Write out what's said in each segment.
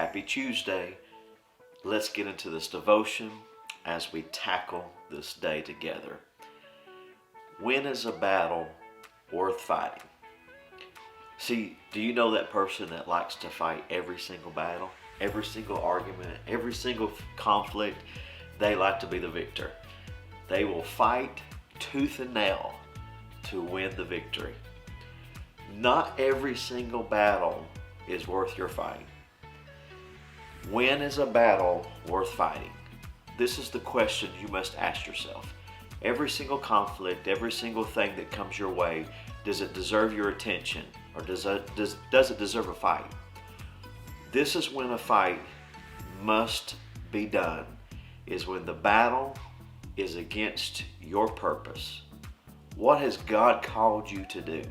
Happy Tuesday. Let's get into this devotion as we tackle this day together. When is a battle worth fighting? See, do you know that person that likes to fight every single battle, every single argument, every single conflict? They like to be the victor. They will fight tooth and nail to win the victory. Not every single battle is worth your fighting. When is a battle worth fighting? This is the question you must ask yourself. Every single conflict, every single thing that comes your way, does it deserve your attention, or does it deserve a fight? This is when a fight must be done, is when the battle is against your purpose. What has God called you to do?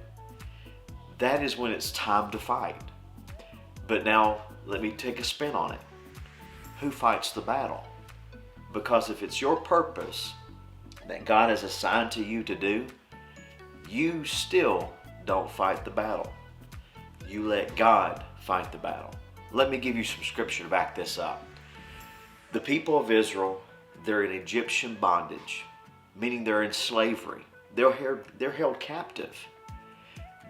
That is when it's time to fight. But now, let me take a spin on it. Who fights the battle? Because if it's your purpose that God has assigned to you to do, you still don't fight the battle. You let God fight the battle. Let me give you some scripture to back this up. The people of Israel, they're in Egyptian bondage, meaning they're in slavery. They're held captive.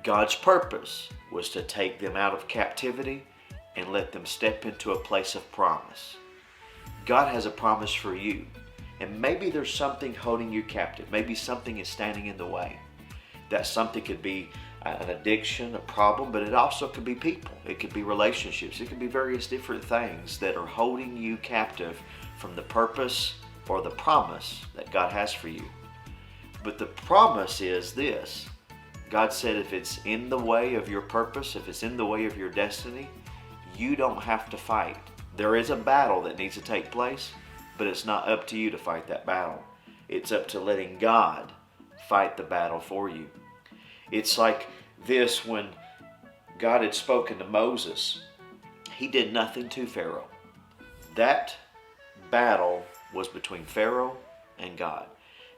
God's purpose was to take them out of captivity and let them step into a place of promise. God has a promise for you. And maybe there's something holding you captive. Maybe something is standing in the way. That something could be an addiction, a problem, but it also could be people. It could be relationships. It could be various different things that are holding you captive from the purpose or the promise that God has for you. But the promise is this. God said if it's in the way of your purpose, if it's in the way of your destiny, you don't have to fight. There is a battle that needs to take place, but it's not up to you to fight that battle. It's up to letting God fight the battle for you. It's like this: when God had spoken to Moses, he did nothing to Pharaoh. That battle was between Pharaoh and God.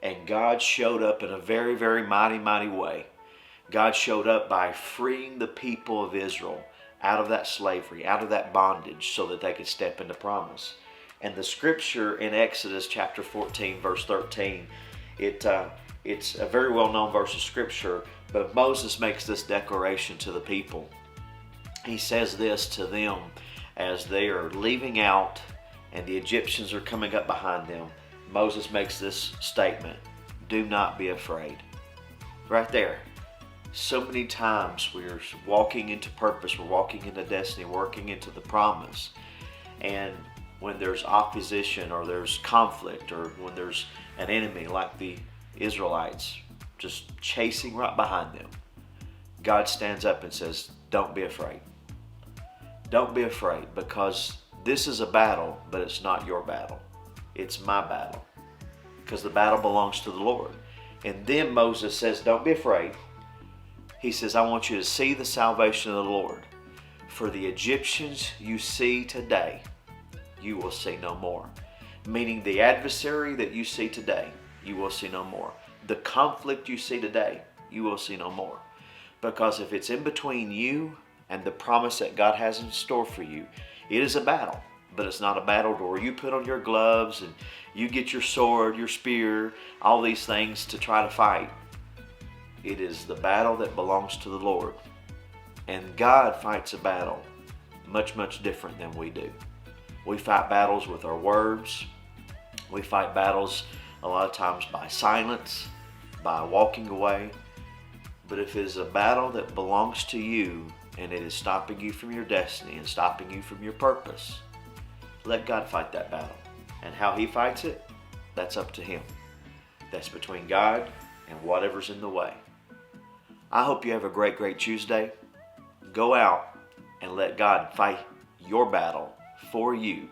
And God showed up in a very, very mighty, mighty way. God showed up by freeing the people of Israel out of that slavery, out of that bondage, so that they could step into promise. And the scripture in Exodus chapter 14, verse 13, it's a very well-known verse of scripture, but Moses makes this declaration to the people. He says this to them as they are leaving out and the Egyptians are coming up behind them. Moses makes this statement: do not be afraid. Right there. So many times we're walking into purpose, we're walking into destiny, working into the promise. And when there's opposition or there's conflict or when there's an enemy like the Israelites just chasing right behind them, God stands up and says, don't be afraid. Don't be afraid, because this is a battle, but it's not your battle. It's my battle, because the battle belongs to the Lord. And then Moses says, don't be afraid. He says, I want you to see the salvation of the Lord. For the Egyptians you see today, you will see no more. Meaning the adversary that you see today, you will see no more. The conflict you see today, you will see no more. Because if it's in between you and the promise that God has in store for you, it is a battle. But it's not a battle to where you put on your gloves and you get your sword, your spear, all these things to try to fight. It is the battle that belongs to the Lord. And God fights a battle much, much different than we do. We fight battles with our words. We fight battles a lot of times by silence, by walking away. But if it is a battle that belongs to you and it is stopping you from your destiny and stopping you from your purpose, let God fight that battle. And how He fights it, that's up to Him. That's between God and whatever's in the way. I hope you have a great, great Tuesday. Go out and let God fight your battle for you,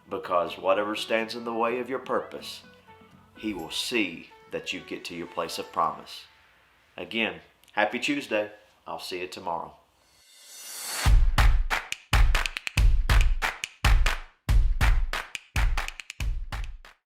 because whatever stands in the way of your purpose, He will see that you get to your place of promise. Again, happy Tuesday. I'll see you tomorrow.